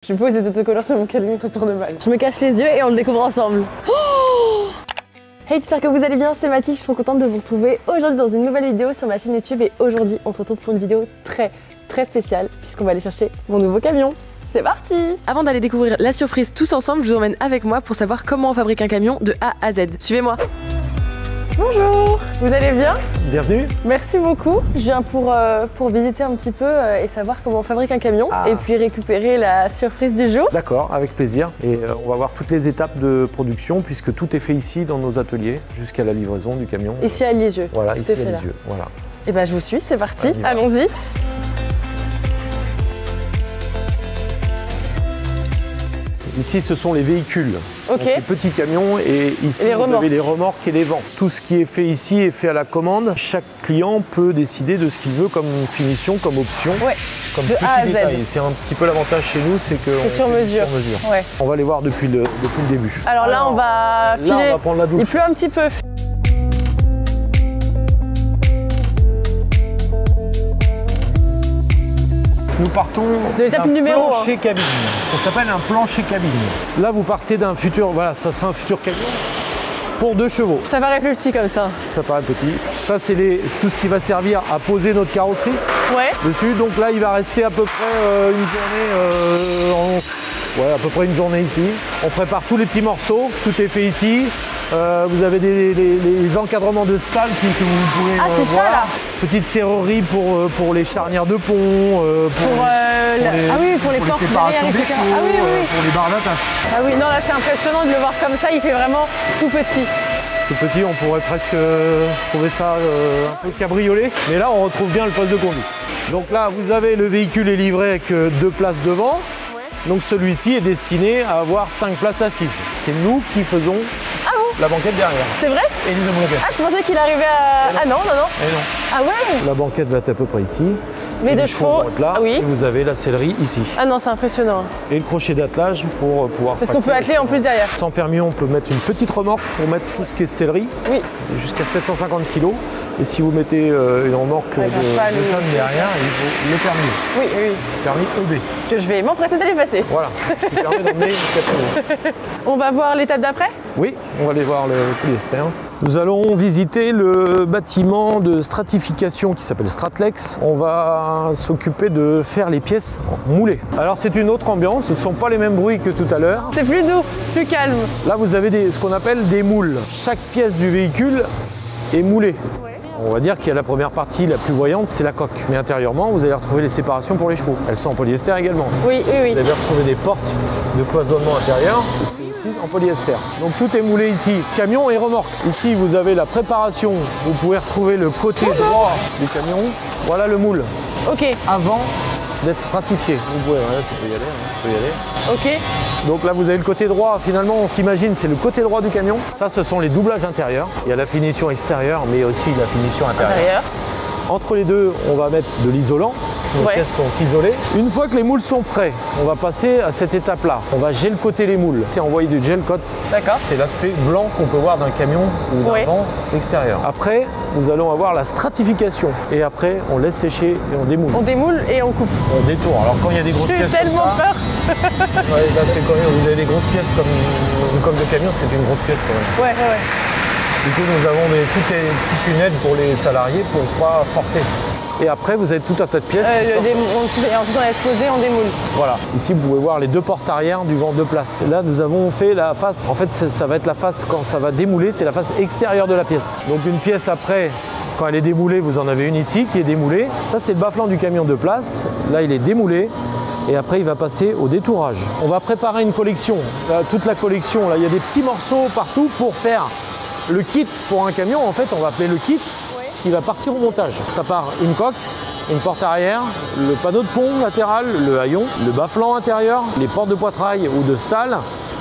Je pose des autocollants sur mon camion, ça tourne mal. Je me cache les yeux et on le découvre ensemble. Oh, hey, j'espère que vous allez bien, c'est Mathilde, je suis trop contente de vous retrouver aujourd'hui dans une nouvelle vidéo sur ma chaîne YouTube. Et aujourd'hui, on se retrouve pour une vidéo très spéciale puisqu'on va aller chercher mon nouveau camion. C'est parti! Avant d'aller découvrir la surprise tous ensemble, je vous emmène avec moi pour savoir comment on fabrique un camion de A à Z. Suivez-moi! Bonjour! Vous allez bien? Bienvenue! Merci beaucoup! Je viens pour visiter un petit peu et savoir comment on fabrique un camion et puis récupérer la surprise du jour. D'accord, avec plaisir. Et on va voir toutes les étapes de production puisque tout est fait ici dans nos ateliers jusqu'à la livraison du camion. Ici à Lisieux. Voilà, ici à Lisieux. Voilà. Et ben je vous suis, c'est parti, allons-y! Ici, ce sont les véhicules, okay. Donc, les petits camions, et ici, vous avez les remorques et les vents. Tout ce qui est fait ici est fait à la commande. Chaque client peut décider de ce qu'il veut comme finition, comme option, comme de A à Z. C'est un petit peu l'avantage chez nous, c'est que c'est sur mesure. Ouais. On va les voir depuis le début. Alors là, on va filer. Là, on va prendre la douche. Il pleut un petit peu. Nous partons de l'étape numéro plancher cabine. Ça s'appelle un plancher cabine. Là, vous partez d'un futur, voilà, ça sera un futur camion pour 2 chevaux. Ça paraît plus petit comme ça. Ça paraît petit. Ça, c'est tout ce qui va servir à poser notre carrosserie dessus. Donc là, il va rester à peu près une journée, à peu près une journée ici. On prépare tous les petits morceaux. Tout est fait ici. Vous avez les encadrements de stal que vous pouvez voir. Ça, là. Petite serrurerie pour les charnières de pont, pour les portes derrière, etc. Pour les barres d'attache. Ah oui, non, là c'est impressionnant de le voir comme ça, il fait vraiment tout petit. Tout petit, on pourrait presque trouver ça un peu cabriolet, mais là on retrouve bien le poste de conduite. Donc là, vous avez le véhicule est livré avec 2 places devant. Donc celui-ci est destiné à avoir 5 places assises. C'est nous qui faisons la banquette derrière. C'est vrai? Et les banquettes. Ah, je pensais qu'il arrivait à... Ah non. Et non. Ah ouais? La banquette va être à peu près ici. Les 2 chevaux, là, et vous avez la sellerie ici. Ah non, c'est impressionnant. Et le crochet d'attelage pour pouvoir... Parce qu'on peut atteler en plus derrière. Sans permis, on peut mettre une petite remorque pour mettre tout ce qui est sellerie. Oui. Jusqu'à 750 kg. Et si vous mettez une remorque de tonnes derrière, il faut le permis. Oui. Permis EB. Que je vais m'empresser d'aller passer. Voilà, ce qui permet d'emmener 4 chevaux. On va voir l'étape d'après? Oui, on va aller voir le polyester. Nous allons visiter le bâtiment de stratification qui s'appelle Stratlex. On va s'occuper de faire les pièces moulées. Alors c'est une autre ambiance, ce ne sont pas les mêmes bruits que tout à l'heure. C'est plus doux, plus calme. Là vous avez ce qu'on appelle des moules. Chaque pièce du véhicule est moulée. On va dire qu'il y a la première partie la plus voyante, c'est la coque. Mais intérieurement, vous allez retrouver les séparations pour les chevaux. Elles sont en polyester également. Oui. Vous allez retrouver des portes de cloisonnement intérieur. En polyester. Donc tout est moulé ici, camion et remorque. Ici vous avez la préparation, vous pouvez retrouver le côté droit du camion. Voilà le moule. Ok. Avant d'être stratifié. Vous pouvez, tu peux y aller. Ok. Donc là vous avez le côté droit, finalement on s'imagine c'est le côté droit du camion. Ça ce sont les doublages intérieurs. Il y a la finition extérieure mais aussi la finition intérieure. Entre les deux, on va mettre de l'isolant. Les pièces sont isolées. Une fois que les moules sont prêts, on va passer à cette étape-là. On va gel coater les moules. C'est envoyer du gel coat. D'accord. C'est l'aspect blanc qu'on peut voir d'un camion ou d'un vent extérieur. Après, nous allons avoir la stratification. Et après, on laisse sécher et on démoule. On démoule et on coupe. On détourne. Alors quand il y a des grosses pièces J'ai tellement peur. Là, c'est quand même, vous avez des grosses pièces comme une coque de camion, c'est une grosse pièce quand même. Ouais. Du coup, nous avons toute une aide pour les salariés pour ne pas forcer. Et après, vous avez tout un tas de pièces. Ensuite, on laisse poser, on démoule. Voilà. Ici, vous pouvez voir les 2 portes arrière du vent de place. Là, nous avons fait la face. En fait, ça va être la face quand ça va démouler, c'est la face extérieure de la pièce. Donc, une pièce après, quand elle est démoulée, vous en avez une ici qui est démoulée. Ça, c'est le bas-flanc du camion de place. Là, il est démoulé. Et après, il va passer au détourage. On va préparer une collection. Là, toute la collection, là, il y a des petits morceaux partout pour faire le kit pour un camion. En fait, on va appeler le kit qui va partir au montage. Ça part une coque, une porte arrière, le panneau de pont latéral, le haillon, le bas-flanc intérieur, les portes de poitrail ou de stal.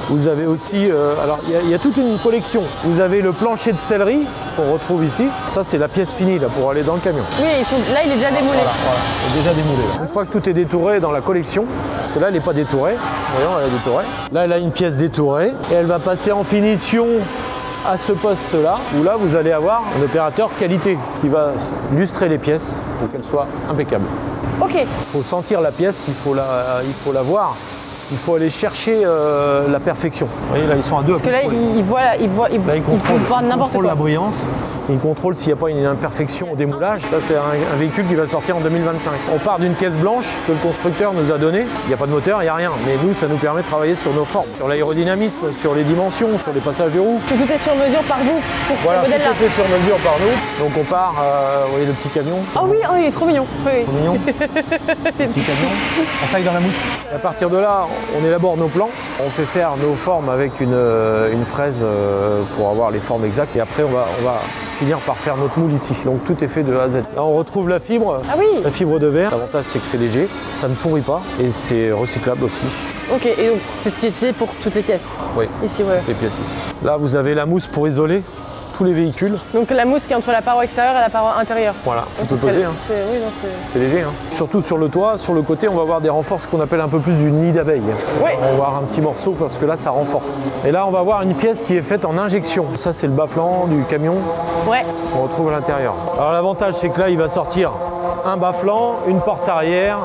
Vous avez aussi, alors il y a toute une collection. Vous avez le plancher de sellerie qu'on retrouve ici. Ça, c'est la pièce finie là, pour aller dans le camion. Oui, là, il est déjà démoulé. Voilà, il est déjà démoulé. Une fois que tout est détouré dans la collection, parce que là, elle n'est pas détourée. Voyons, elle est détourée. Là, elle a une pièce détourée et elle va passer en finition à ce poste-là, où là, vous allez avoir un opérateur qualité qui va lustrer les pièces pour qu'elles soient impeccables. Ok. Il faut sentir la pièce, il faut la voir. il faut aller chercher la perfection. Vous voyez là ils sont à deux. Parce que là ils voient là, ils voir n'importe quoi. La brillance, ils contrôlent s'il n'y a pas une imperfection au démoulage. Ça c'est un véhicule qui va sortir en 2025. On part d'une caisse blanche que le constructeur nous a donnée. Il n'y a pas de moteur, il n'y a rien. Mais nous ça nous permet de travailler sur nos formes, sur l'aérodynamisme, sur les dimensions, sur les passages de roues. Tout est sur mesure par vous pour voilà, ce modèle-là. Tout est fait sur mesure par nous. Donc on part, vous voyez le petit camion. Ah oui, oh, il est trop mignon. Oui. Trop mignon. Le petit camion. On taille dans la mousse. Et à partir de là, on élabore nos plans. On fait faire nos formes avec une fraise pour avoir les formes exactes. Et après, on va finir par faire notre moule ici. Donc tout est fait de A à Z. Là, on retrouve la fibre. Ah oui. La fibre de verre. L'avantage, c'est que c'est léger. Ça ne pourrit pas. Et c'est recyclable aussi. Ok, et donc c'est ce qui est utilisé pour toutes les pièces. Oui. Ici, ouais. Les pièces ici. Là, vous avez la mousse pour isoler tous les véhicules. Donc la mousse qui est entre la paroi extérieure et la paroi intérieure. Voilà, tu peux poser. Hein. C'est léger. Hein. Surtout sur le toit, sur le côté, on va avoir des renforts, ce qu'on appelle un peu plus du nid d'abeille. Ouais. On va avoir un petit morceau parce que là, ça renforce. Et là, on va avoir une pièce qui est faite en injection. Ça, c'est le bas-flanc du camion. Ouais. On retrouve à l'intérieur. Alors l'avantage, c'est que là, il va sortir un bas-flanc, une porte arrière,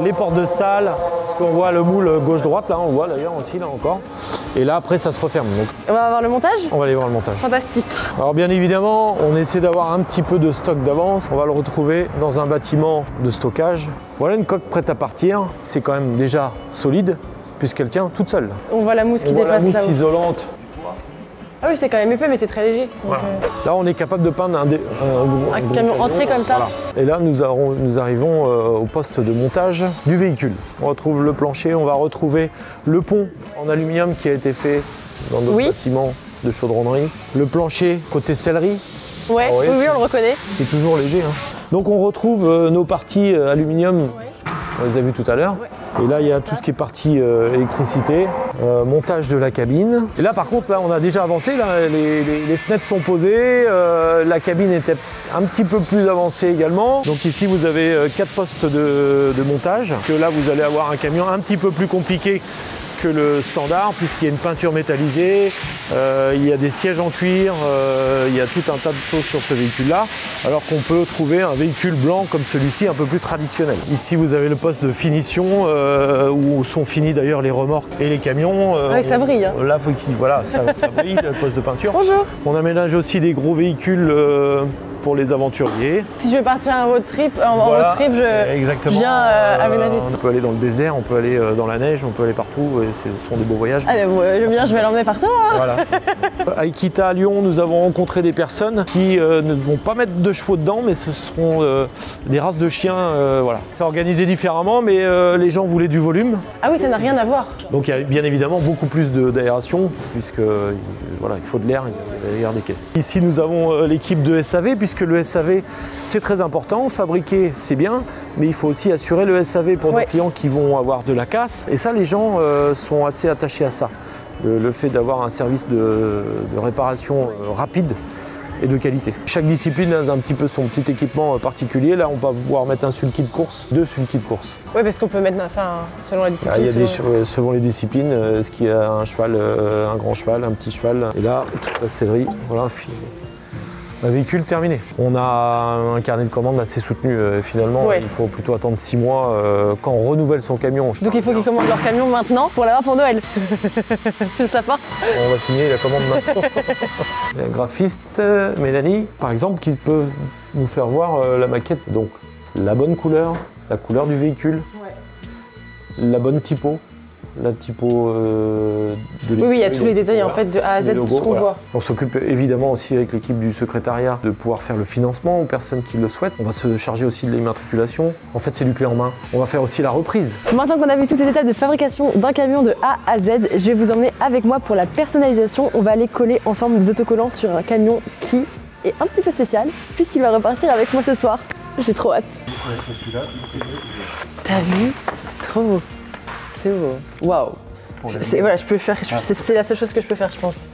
les portes de stalle, parce qu'on voit le moule gauche-droite, là, on le voit d'ailleurs aussi, là encore. Et là, après, ça se referme. Donc, on va avoir le montage? On va aller voir le montage. Fantastique. Alors bien évidemment, on essaie d'avoir un petit peu de stock d'avance. On va le retrouver dans un bâtiment de stockage. Voilà une coque prête à partir. C'est quand même déjà solide, puisqu'elle tient toute seule. On voit la mousse qui dépasse là. La mousse isolante. Ah oui, c'est quand même épais, mais c'est très léger. Donc, voilà. Là, on est capable de peindre un camion entier comme ça. Voilà. Et là, nous arrivons au poste de montage du véhicule. On retrouve le plancher, on va retrouver le pont en aluminium qui a été fait dans notre bâtiment de chaudronnerie. Le plancher côté sellerie. Ouais, oui, on le reconnaît. C'est toujours léger. Hein. Donc on retrouve nos parties aluminium. On les a vues tout à l'heure. Et là, il y a tout ce qui est partie électricité, montage de la cabine. Et là, par contre, là, on a déjà avancé. Là, les fenêtres sont posées. La cabine était un petit peu plus avancée également. Donc ici, vous avez 4 postes de montage. Que là, vous allez avoir un camion un petit peu plus compliqué que le standard, puisqu'il y a une peinture métallisée, il y a des sièges en cuir, il y a tout un tas de choses sur ce véhicule-là, alors qu'on peut trouver un véhicule blanc comme celui-ci, un peu plus traditionnel. Ici, vous avez le poste de finition, où sont finis d'ailleurs les remorques et les camions. Oui, ça brille. Hein. Là, voilà, ça brille, le poste de peinture. Bonjour. On aménage aussi des gros véhicules pour les aventuriers. Si je veux partir en road trip, je viens aménager. On peut aller dans le désert, on peut aller dans la neige, on peut aller partout et ce sont des beaux voyages. Ah, le mien, je vais l'emmener partout. Hein. Voilà. À Ikita à Lyon, nous avons rencontré des personnes qui ne vont pas mettre de chevaux dedans, mais ce seront des races de chiens. Voilà. C'est organisé différemment, mais les gens voulaient du volume. Ah oui, ça n'a rien à voir. Donc il y a bien évidemment beaucoup plus d'aération, puisque voilà, il faut de l'air, il y a l'air des caisses. Ici, nous avons l'équipe de SAV, puisque le SAV, c'est très important. Fabriquer, c'est bien, mais il faut aussi assurer le SAV pour nos clients qui vont avoir de la casse. Et ça, les gens sont assez attachés à ça. Le fait d'avoir un service de réparation rapide et de qualité. Chaque discipline a un petit peu son petit équipement particulier. Là, on va pouvoir mettre un sulky de course, 2 sulky de course. Oui, parce qu'on peut mettre, selon la discipline. Il y a selon les disciplines, ce qui a un cheval, un grand cheval, un petit cheval. Et là, toute la sellerie, voilà. Un véhicule terminé. On a un carnet de commandes assez soutenu finalement. Il faut plutôt attendre 6 mois quand on renouvelle son camion. Donc il faut qu'ils commandent leur camion maintenant pour l'avoir pour Noël. C'est le sapin. On va signer la commande maintenant. Il y a un graphiste, Mélanie, par exemple, qui peut nous faire voir la maquette. Donc la bonne couleur, la couleur du véhicule, la bonne typo. La typo de l'équipe. Oui, il y a tous les détails en fait de A à Z, tout ce qu'on voit. On s'occupe évidemment aussi avec l'équipe du secrétariat de pouvoir faire le financement aux personnes qui le souhaitent. On va se charger aussi de l'immatriculation. En fait, c'est du clé en main. On va faire aussi la reprise. Maintenant qu'on a vu toutes les étapes de fabrication d'un camion de A à Z, je vais vous emmener avec moi pour la personnalisation. On va aller coller ensemble des autocollants sur un camion qui est un petit peu spécial puisqu'il va repartir avec moi ce soir. J'ai trop hâte. T'as vu? C'est trop beau. C'est beau. Waouh. Voilà, je peux le faire. C'est la seule chose que je peux faire, je pense.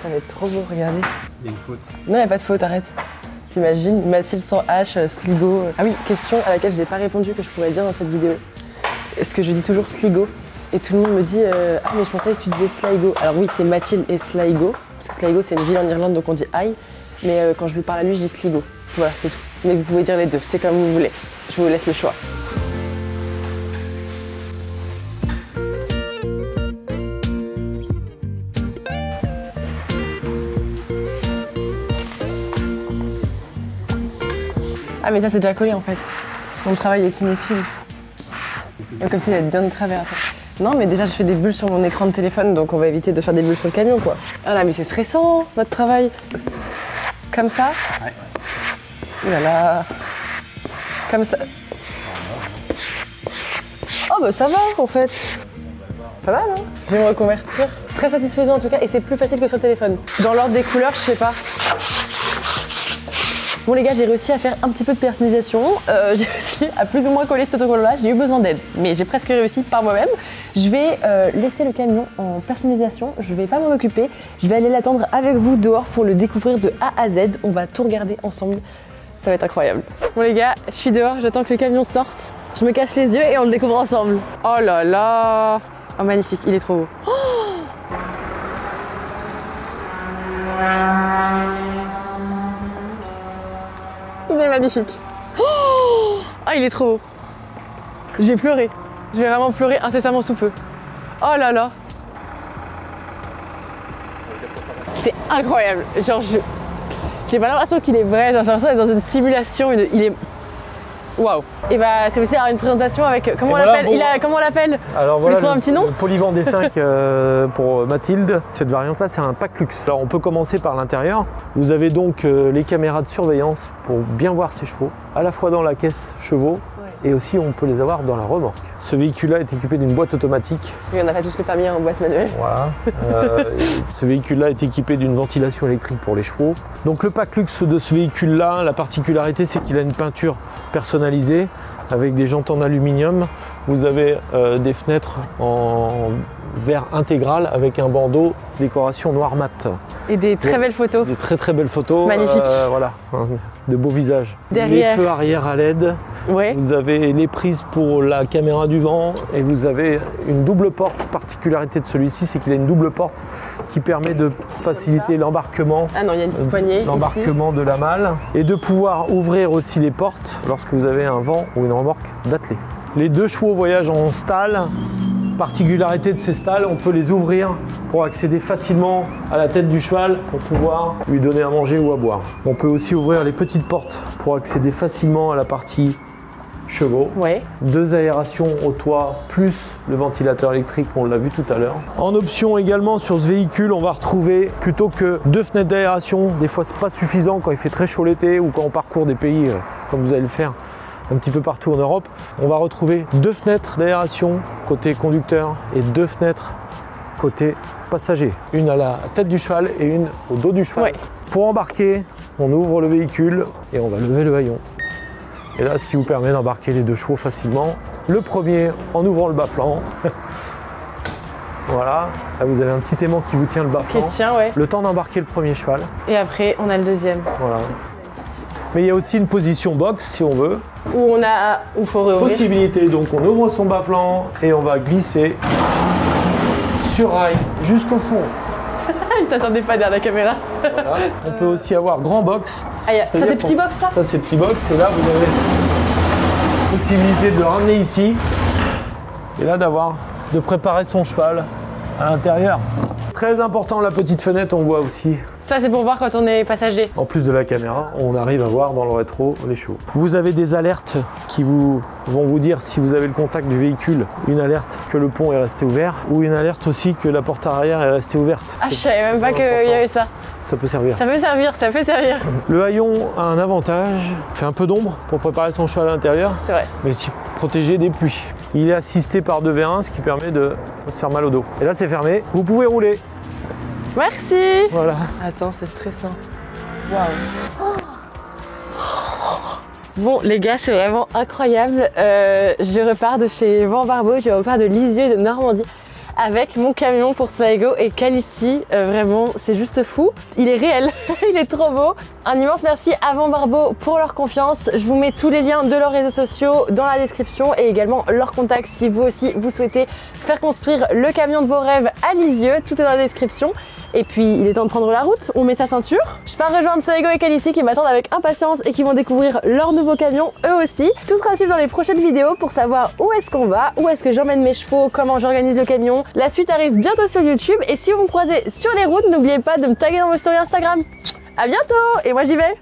Ça va être trop beau, regardez. Il y a une faute. Non, il n'y a pas de faute, arrête. T'imagines, Mathilde sans H, Sligo. Ah oui, question à laquelle je n'ai pas répondu que je pourrais dire dans cette vidéo. Est-ce que je dis toujours Sligo? Et tout le monde me dit ah mais je pensais que tu disais Sligo. Alors oui, c'est Mathilde et Sligo, parce que Sligo c'est une ville en Irlande donc on dit aïe. Mais quand je lui parle à lui, je dis Sligo. Voilà, c'est tout. Mais vous pouvez dire les deux, c'est comme vous voulez. Je vous laisse le choix. Ah mais ça c'est déjà collé en fait. Mon travail est inutile. Et comme tu dis, il y a bien de travers. Non mais déjà je fais des bulles sur mon écran de téléphone, donc on va éviter de faire des bulles sur le camion quoi. Ah là mais c'est stressant votre travail. Comme ça. Ouais. Ouh là là. Comme ça. Oh bah ça va en fait. Pas mal hein. Je vais me reconvertir. C'est très satisfaisant en tout cas et c'est plus facile que sur le téléphone. Dans l'ordre des couleurs, je sais pas. Bon les gars, j'ai réussi à faire un petit peu de personnalisation. J'ai réussi à plus ou moins coller cet autocollant-là. J'ai eu besoin d'aide, mais j'ai presque réussi par moi-même. Je vais laisser le camion en personnalisation. Je vais pas m'en occuper. Je vais aller l'attendre avec vous dehors pour le découvrir de A à Z. On va tout regarder ensemble. Ça va être incroyable. Bon les gars, je suis dehors. J'attends que le camion sorte. Je me cache les yeux et on le découvre ensemble. Oh là là. Oh magnifique, il est trop beau. Oh il est magnifique. Oh ah, il est trop beau. Je vais pleurer. Je vais vraiment pleurer incessamment sous peu. Oh là là. C'est incroyable. Genre, j'ai pas l'impression qu'il est vrai. Genre, j'ai l'impression d'être dans une simulation. Il est. Waouh. Et bah, c'est aussi une présentation avec. Comment on l'appelle comment on l'appelle? Alors voilà, un petit nom. Le Polyvent D5 pour Mathilde. Cette variante-là, c'est un pack luxe. Alors on peut commencer par l'intérieur. Vous avez donc les caméras de surveillance pour bien voir ses chevaux, à la fois dans la caisse chevaux. Et aussi on peut les avoir dans la remorque. Ce véhicule-là est équipé d'une boîte automatique. Oui, on n'a pas tous le permis en boîte manuelle. Voilà. Ce véhicule-là est équipé d'une ventilation électrique pour les chevaux. Donc le pack luxe de ce véhicule-là, la particularité c'est qu'il a une peinture personnalisée avec des jantes en aluminium. Vous avez des fenêtres en verre intégral avec un bandeau décoration noir mat. Et des très belles photos. Des très belles photos. Magnifiques. Voilà, de beaux visages. Derrière. Les feux arrière à LED. Ouais. Vous avez les prises pour la caméra du vent et vous avez une double porte. Particularité de celui-ci, c'est qu'il a une double porte qui permet de faciliter l'embarquement. Ah non, il y a une petite poignée. L'embarquement de la malle et de pouvoir ouvrir aussi les portes lorsque vous avez un vent ou une remorque d'attelé. Les deux chevaux voyagent en stalle. Particularité de ces stalles, on peut les ouvrir pour accéder facilement à la tête du cheval pour pouvoir lui donner à manger ou à boire. On peut aussi ouvrir les petites portes pour accéder facilement à la partie chevaux. Ouais. 2 aérations au toit plus le ventilateur électrique, on l'a vu tout à l'heure. En option également sur ce véhicule, on va retrouver plutôt que 2 fenêtres d'aération, des fois c'est pas suffisant quand il fait très chaud l'été ou quand on parcourt des pays comme vous allez le faire un petit peu partout en Europe, on va retrouver 2 fenêtres d'aération côté conducteur et 2 fenêtres côté passager. Une à la tête du cheval et une au dos du cheval. Ouais. Pour embarquer, on ouvre le véhicule et on va lever le haillon. Et là, ce qui vous permet d'embarquer les 2 chevaux facilement. Le premier en ouvrant le bas-flanc. Voilà, là vous avez un petit aimant qui vous tient le bas-flanc. Qui tient, ouais. Le temps d'embarquer le premier cheval. Et après, on a le deuxième. Voilà. Mais il y a aussi une position box si on veut. Où il faut réouvrir. Possibilité, donc on ouvre son bas-flanc et on va glisser sur rail jusqu'au fond. Il t'attendait pas derrière la caméra. Voilà. On peut aussi avoir grand box. Ah, ça c'est petit box ça? Ça c'est petit box et là vous avez possibilité de le ramener ici et là de préparer son cheval à l'intérieur. Très important, la petite fenêtre, on voit aussi. Ça, c'est pour voir quand on est passager. En plus de la caméra, on arrive à voir dans le rétro les chevaux. Vous avez des alertes qui vont vous dire si vous avez le contact du véhicule, une alerte que le pont est resté ouvert ou une alerte aussi que la porte arrière est restée ouverte. Ah, je savais même pas qu'il y avait ça. Ça peut servir. Ça peut servir, ça peut servir. Le haillon a un avantage, il fait un peu d'ombre pour préparer son cheval à l'intérieur. C'est vrai. Mais aussi protégé des pluies. Il est assisté par 2 vérins, ce qui permet de se faire mal au dos. Et là, c'est fermé. Vous pouvez rouler. Merci. Voilà. Attends, c'est stressant. Waouh. Bon, les gars, c'est vraiment incroyable. Je repars de chez Van Barbeau, je repars de Lisieux et de Normandie avec mon camion pour Saigo et Calici. Vraiment, c'est juste fou. Il est réel, il est trop beau. Un immense merci à Van Barbeau pour leur confiance. Je vous mets tous les liens de leurs réseaux sociaux dans la description et également leurs contacts si vous aussi vous souhaitez faire construire le camion de vos rêves à Lisieux. Tout est dans la description. Et puis, il est temps de prendre la route, on met sa ceinture. Je pars rejoindre Saigo et Calici qui m'attendent avec impatience et qui vont découvrir leur nouveau camion eux aussi. Tout sera à suivre dans les prochaines vidéos pour savoir où est-ce qu'on va, où est-ce que j'emmène mes chevaux, comment j'organise le camion. La suite arrive bientôt sur YouTube et si vous me croisez sur les routes, n'oubliez pas de me taguer dans vos stories Instagram. À bientôt et moi j'y vais.